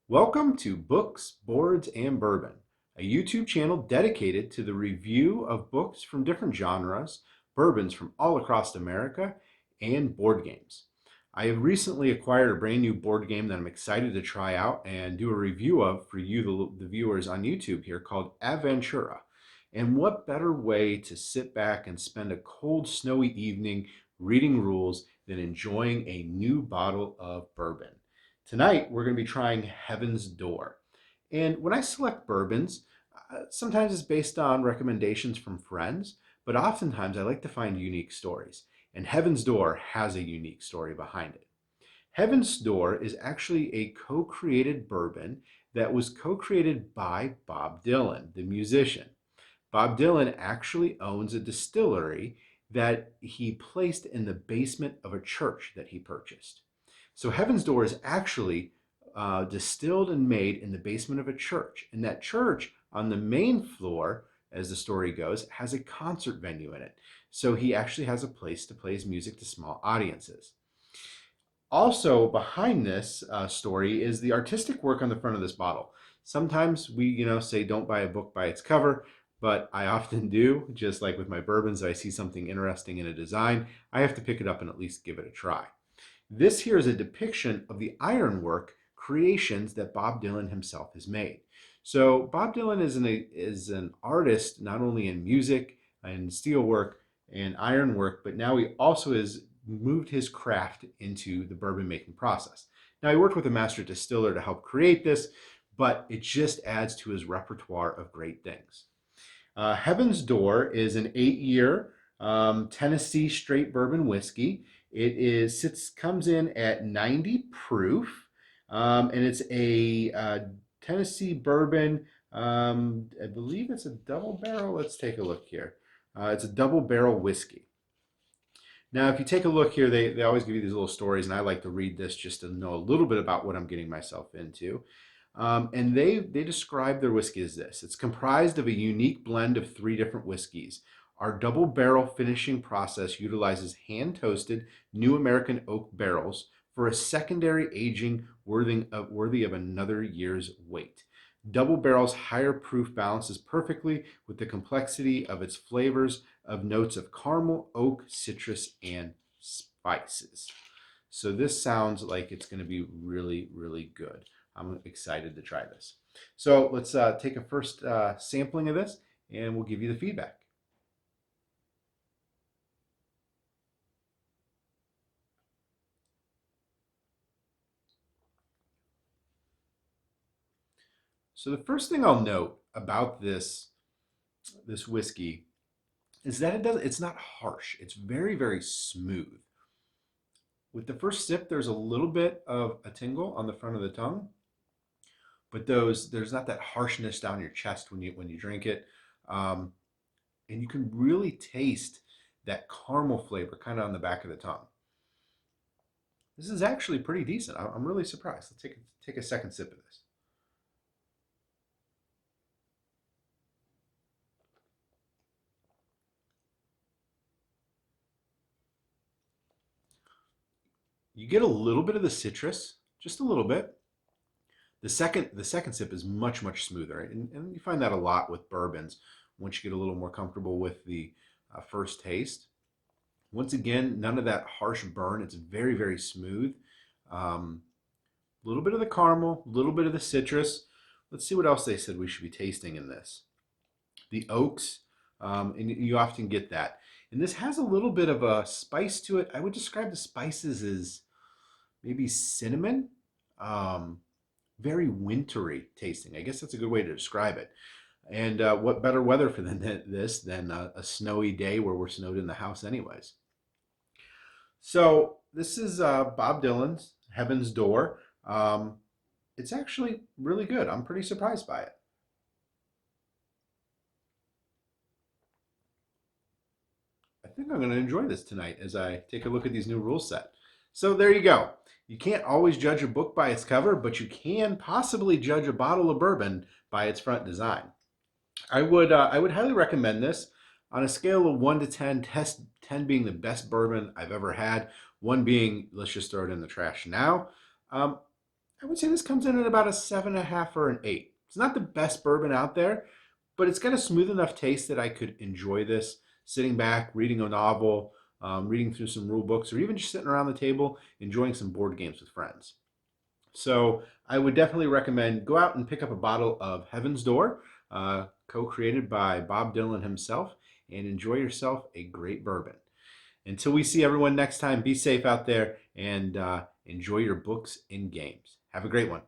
Welcome to Books, Boards, and Bourbon, a YouTube channel dedicated to the review of books from different genres, bourbons from all across America, and board games. I have recently acquired a brand new board game that I'm excited to try out and do a review of for you, the viewers on YouTube here, called Aventura. And what better way to sit back and spend a cold, snowy evening reading rules than enjoying a new bottle of bourbon? Tonight, we're going to be trying Heaven's Door. And when I select bourbons, sometimes it's based on recommendations from friends, but oftentimes I like to find unique stories. And Heaven's Door has a unique story behind it. Heaven's Door is actually a co created bourbon that was co created by Bob Dylan, the musician. Bob Dylan actually owns a distillery that he placed in the basement of a church that he purchased. So Heaven's Door is actually distilled and made in the basement of a church. And that church on the main floor, as the story goes, has a concert venue in it. So he actually has a place to play his music to small audiences. Also, behind this story is the artistic work on the front of this bottle. Sometimes we, say don't buy a book by its cover, but I often do. Just like with my bourbons, if I see something interesting in a design, I have to pick it up and at least give it a try. This here is a depiction of the ironwork creations that Bob Dylan himself has made. So Bob Dylan is an artist not only in music and steelwork and ironwork, but now he also has moved his craft into the bourbon making process. Now he worked with a master distiller to help create this, but it just adds to his repertoire of great things. Heaven's Door is an 8-year Tennessee straight bourbon whiskey. Comes in at 90 proof, and it's a Tennessee bourbon. I believe it's a double barrel. Let's take a look here. It's a double barrel whiskey. Now, if you take a look here, they always give you these little stories, and I like to read this just to know a little bit about what I'm getting myself into. And they describe their whiskey as this. It's comprised of a unique blend of 3 different whiskeys. Our double barrel finishing process utilizes hand toasted New American oak barrels for a secondary aging worthy of another year's wait. Double barrel's higher proof balances perfectly with the complexity of its flavors of notes of caramel, oak, citrus, and spices. So this sounds like it's going to be really, really good. I'm excited to try this. So let's take a first sampling of this and we'll give you the feedback. So the first thing I'll note about this whiskey is that it's not harsh. It's very, very smooth. With the first sip, there's a little bit of a tingle on the front of the tongue, but there's not that harshness down your chest when you drink it, um, and you can really taste that caramel flavor kind of on the back of the tongue. This is actually pretty decent. I'm really surprised. Let's take a second sip of this. You get a little bit of the citrus, just a little bit. The second sip is much smoother, and you find that a lot with bourbons once you get a little more comfortable with the first taste. Once again, none of that harsh burn. It's very smooth. A little bit of the caramel, a little bit of the citrus. Let's see what else they said we should be tasting in this. The oaks, and you often get that. And this has a little bit of a spice to it. I would describe the spices as maybe cinnamon, very wintry tasting. I guess that's a good way to describe it. And what better weather for this than a snowy day where we're snowed in the house anyways. So this is Bob Dylan's Heaven's Door. It's actually really good. I'm pretty surprised by it. I think I'm going to enjoy this tonight as I take a look at these new rules set. So there you go. You can't always judge a book by its cover, but you can possibly judge a bottle of bourbon by its front design. I would highly recommend this on a scale of 1 to 10, 10 being the best bourbon I've ever had, 1 being let's just throw it in the trash now. Um, I would say this comes in at about a 7.5 or an 8. It's not the best bourbon out there, but it's got a smooth enough taste that I could enjoy this sitting back, reading a novel, reading through some rule books, or even just sitting around the table enjoying some board games with friends. So I would definitely recommend go out and pick up a bottle of Heaven's Door, co-created by Bob Dylan himself, and enjoy yourself a great bourbon. Until we see everyone next time, be safe out there and enjoy your books and games. Have a great one.